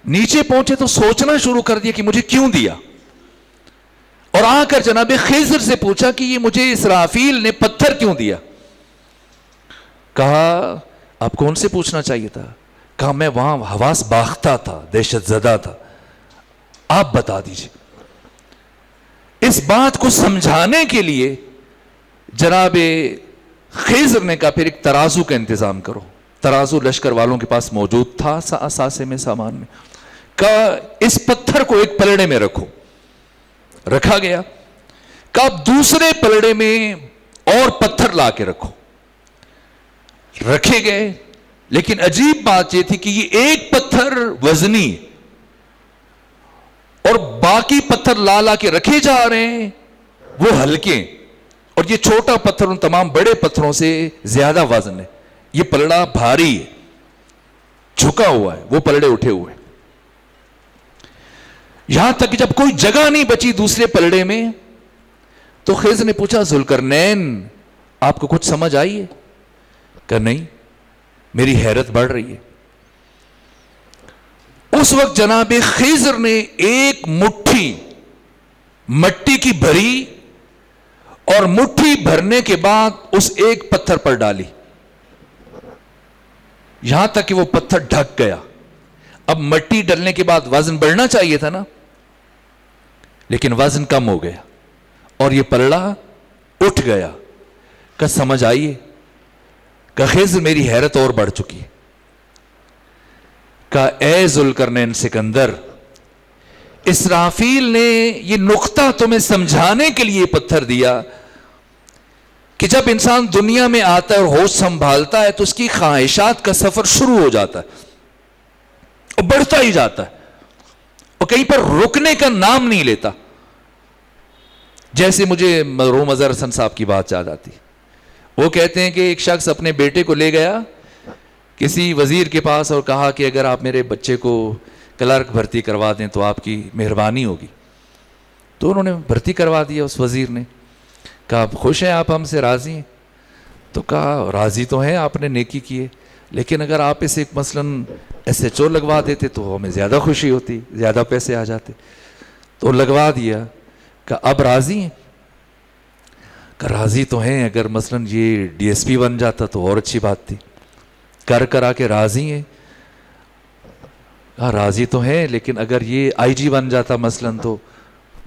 نیچے پہنچے تو سوچنا شروع کر دیا کہ مجھے کیوں دیا, اور آ کر جناب خضر سے پوچھا کہ یہ مجھے اسرافیل نے پتھر کیوں دیا. کہا آپ کون سے پوچھنا چاہیے تھا؟ کہا میں وہاں حواس باختہ تھا, دہشت زدہ تھا, آپ بتا دیجئے. اس بات کو سمجھانے کے لیے جناب خضر نے کہا پھر ایک ترازو کا انتظام کرو. ترازو لشکر والوں کے پاس موجود تھا اثاثے میں, سامان میں. کہا اس پتھر کو ایک پلڑے میں رکھو. رکھا گیا. کہا دوسرے پلڑے میں اور پتھر لا کے رکھو. رکھے گئے, لیکن عجیب بات یہ تھی کہ یہ ایک پتھر وزنی اور باقی پتھر لا کے رکھے جا رہے ہیں وہ ہلکے, اور یہ چھوٹا پتھر ان تمام بڑے پتھروں سے زیادہ وزن ہے. یہ پلڑا بھاری ہے, جھکا ہوا ہے, وہ پلڑے اٹھے ہوئے. یہاں تک کہ جب کوئی جگہ نہیں بچی دوسرے پلڑے میں تو خضر نے پوچھا ذوالقرنین آپ کو کچھ سمجھ آئی ہے؟ کہ نہیں, میری حیرت بڑھ رہی ہے. اس وقت جناب خضر نے ایک مٹھی مٹی کی بھری اور مٹھی بھرنے کے بعد اس ایک پتھر پر ڈالی, یہاں تک کہ وہ پتھر ڈھک گیا. اب مٹی ڈلنے کے بعد وزن بڑھنا چاہیے تھا نا, لیکن وزن کم ہو گیا اور یہ پلڑا اٹھ گیا. کہ سمجھ آئیے کہ خضر میری حیرت اور بڑھ چکی ہے. کہ اے ذوالقرنین سکندر, اسرافیل نے یہ نقطہ تمہیں سمجھانے کے لیے پتھر دیا کہ جب انسان دنیا میں آتا ہے اور ہوش سنبھالتا ہے تو اس کی خواہشات کا سفر شروع ہو جاتا ہے اور بڑھتا ہی جاتا ہے اور کہیں پر رکنے کا نام نہیں لیتا. جیسے مجھے مرحوم اظہر حسن صاحب کی بات یاد آتی. وہ کہتے ہیں کہ ایک شخص اپنے بیٹے کو لے گیا کسی وزیر کے پاس اور کہا کہ اگر آپ میرے بچے کو کلرک بھرتی کروا دیں تو آپ کی مہربانی ہوگی. تو انہوں نے بھرتی کروا دیا. اس وزیر نے کہا آپ خوش ہیں, آپ ہم سے راضی ہیں؟ تو کہا راضی تو ہیں, آپ نے نیکی کی ہے, لیکن اگر آپ اسے مثلاً SHO لگوا دیتے تو ہمیں زیادہ خوشی ہوتی, زیادہ پیسے آ جاتے. تو لگوا دیا. کہ اب راضی ہیں؟ کہ راضی تو ہیں, اگر مثلاً یہ DSP بن جاتا تو اور اچھی بات تھی. کرا کے راضی ہیں؟ راضی تو ہیں, لیکن اگر یہ IG بن جاتا مثلاً تو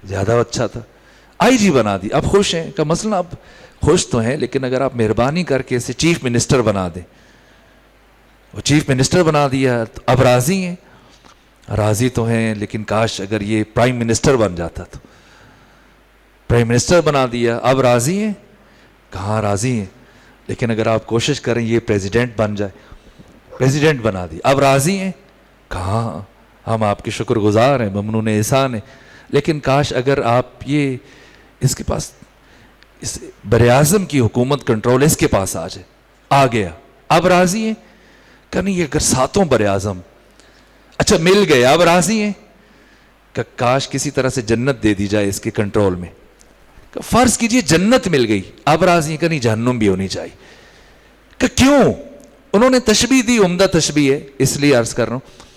زیادہ اچھا تھا. IG بنا دی, اب خوش ہیں؟ کہ مثلاً اب خوش تو ہیں, لیکن اگر آپ مہربانی کر کے اسے چیف منسٹر بنا دیں. وہ چیف منسٹر بنا دیا. اب راضی ہیں؟ راضی تو ہیں, لیکن کاش اگر یہ پرائم منسٹر بن جاتا تو. پرائم منسٹر بنا دیا. اب راضی ہیں؟ کہاں راضی ہیں, لیکن اگر آپ کوشش کریں یہ پریزیڈنٹ بن جائے. پریزیڈنٹ بنا دی. اب راضی ہیں؟ کہاں, ہم آپ کے شکر گزار ہیں, ممنون احسان ہیں, لیکن کاش اگر آپ یہ اس کے پاس اس براعظم کی حکومت کنٹرول اس کے پاس آ جائے. آ گیا. اب راضی ہیں؟ کہ نہیں, اگر 7 براعظم اچھا مل گئے. اب راضی ہیں؟ کہ کاش کسی طرح سے جنت دے دی جائے اس کے کنٹرول میں. کہ فرض کیجئے جنت مل گئی. اب راضی ہیں؟ کہ نہیں, جہنم بھی ہونی چاہیے. کہ کیوں؟ انہوں نے تشبیہ دی, عمدہ تشبیہ ہے, اس لیے عرض کر رہا ہوں.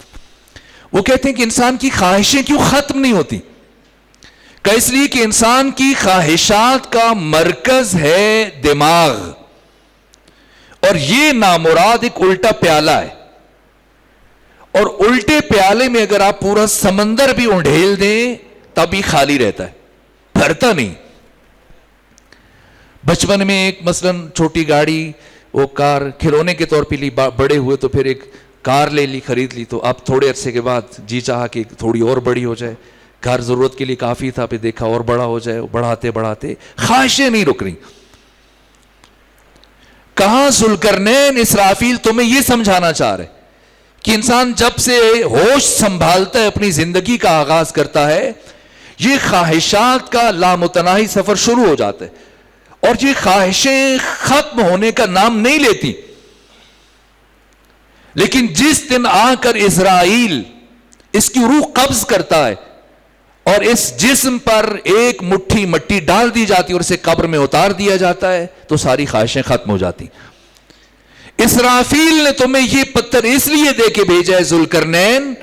وہ کہتے ہیں کہ انسان کی خواہشیں کیوں ختم نہیں ہوتی؟ کہ اس لیے کہ انسان کی خواہشات کا مرکز ہے دماغ, اور یہ نامراد ایک الٹا پیالہ ہے, اور الٹے پیالے میں اگر آپ پورا سمندر بھی اونڈھیل دیں تب ہی خالی رہتا ہے, بھرتا نہیں. بچپن میں ایک مثلاً چھوٹی گاڑی, وہ کار کھلونے کے طور پہ لی, بڑے ہوئے تو پھر ایک کار لے لی, خرید لی, تو اب تھوڑے عرصے کے بعد جی چاہا کہ تھوڑی اور بڑی ہو جائے. کار ضرورت کے لیے کافی تھا, پھر دیکھا اور بڑا ہو جائے. بڑھاتے بڑھاتے خواہشیں نہیں رک رہی. کہاں ذوالقرنین اسرافیل تمہیں یہ سمجھانا چاہ رہے کہ انسان جب سے ہوش سنبھالتا ہے, اپنی زندگی کا آغاز کرتا ہے, یہ خواہشات کا لامتناہی سفر شروع ہو جاتا ہے, اور یہ خواہشیں ختم ہونے کا نام نہیں لیتی. لیکن جس دن آ کر اسرائیل اس کی روح قبض کرتا ہے اور اس جسم پر ایک مٹھی مٹی ڈال دی جاتی اور اسے قبر میں اتار دیا جاتا ہے تو ساری خواہشیں ختم ہو جاتی. اسرافیل نے تمہیں یہ پتھر اس لیے دے کے بھیجا ہے ذوالقرنین،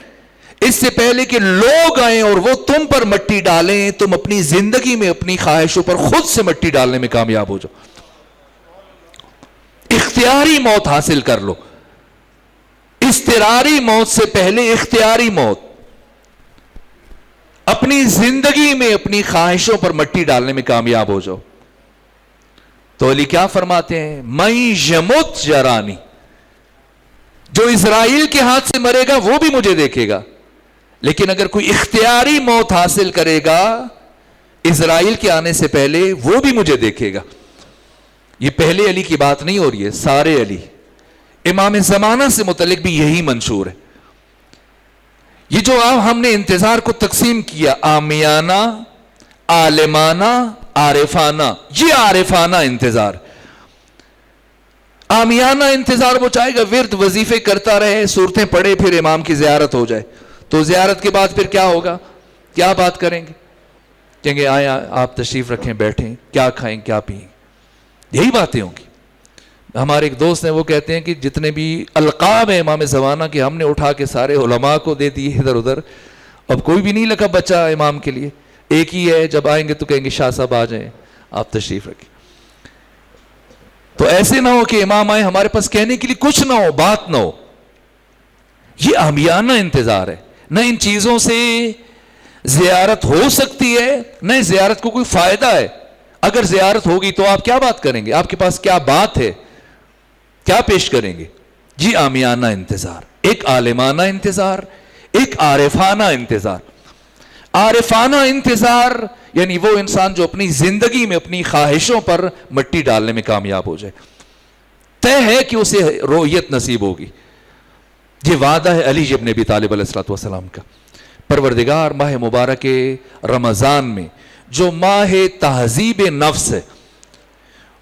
اس سے پہلے کہ لوگ آئیں اور وہ تم پر مٹی ڈالیں، تم اپنی زندگی میں اپنی خواہشوں پر خود سے مٹی ڈالنے میں کامیاب ہو جاؤ. اختیاری موت حاصل کر لو. اضطراری موت سے پہلے اختیاری موت. اپنی زندگی میں اپنی خواہشوں پر مٹی ڈالنے میں کامیاب ہو جاؤ. تو علی کیا فرماتے ہیں؟ میں یمت جرانی، جو اسرائیل کے ہاتھ سے مرے گا وہ بھی مجھے دیکھے گا، لیکن اگر کوئی اختیاری موت حاصل کرے گا اسرائیل کے آنے سے پہلے وہ بھی مجھے دیکھے گا. یہ پہلے علی کی بات نہیں ہو رہی ہے، سارے علی. امام زمانہ سے متعلق بھی یہی منشور ہے. یہ جو ہم نے انتظار کو تقسیم کیا، عامیانہ، عالمانہ، عارفانہ، یہ عارفانہ انتظار. عامیانہ انتظار وہ چاہے گا ورد وظیفے کرتا رہے، صورتیں پڑھے، پھر امام کی زیارت ہو جائے. تو زیارت کے بعد پھر کیا ہوگا؟ کیا بات کریں گے؟ کہیں گے آئیں آپ تشریف رکھیں، بیٹھیں، کیا کھائیں کیا پئیں، یہی باتیں ہوں گی. ہمارے ایک دوست ہیں وہ کہتے ہیں کہ جتنے بھی القاب ہیں امام زمانہ کے ہم نے اٹھا کے سارے علماء کو دے دیے ادھر ادھر، اب کوئی بھی نہیں لگا بچہ امام کے لیے. ایک ہی ہے، جب آئیں گے تو کہیں گے شاہ صاحب آ جائیں، آپ تشریف رکھیں. تو ایسے نہ ہو کہ امام آئے ہمارے پاس کہنے کے لیے کچھ نہ ہو، بات نہ ہو. یہ عامیانہ انتظار ہے. نہ ان چیزوں سے زیارت ہو سکتی ہے، نہ اس زیارت کو کوئی فائدہ ہے. اگر زیارت ہوگی تو آپ کیا بات کریں گے؟ آپ کے پاس کیا بات ہے؟ کیا پیش کریں گے؟ جی عامیانہ انتظار، ایک عالمانہ انتظار، ایک عارفانہ انتظار. عارفانہ انتظار یعنی وہ انسان جو اپنی زندگی میں اپنی خواہشوں پر مٹی ڈالنے میں کامیاب ہو جائے. طے ہے کہ اسے رؤیت نصیب ہوگی. یہ وعدہ ہے علی ابن ابی طالب علیہ الصلوۃ والسلام کا. پروردگار ماہ مبارک رمضان میں جو ماہ تہذیب نفس ہے،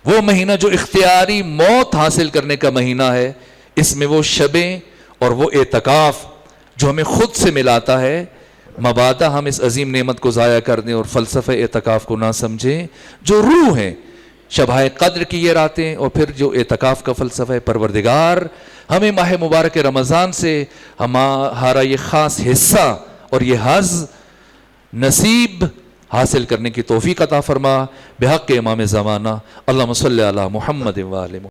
وہ مہینہ جو اختیاری موت حاصل کرنے کا مہینہ ہے، اس میں وہ شبیں اور وہ اعتکاف جو ہمیں خود سے ملاتا ہے، مبادا ہم اس عظیم نعمت کو ضائع کر دیں اور فلسفہ اعتکاف کو نہ سمجھیں. جو روح ہیں شبہ قدر کی یہ راتیں اور پھر جو اعتکاف کا فلسفہ ہے، پروردگار ہمیں ماہ مبارک رمضان سے ہمارا یہ خاص حصہ اور یہ حظ نصیب حاصل کرنے کی توفیق عطا فرما. بحق امام زمانہ اللہم صلی علی محمد و آل محمد.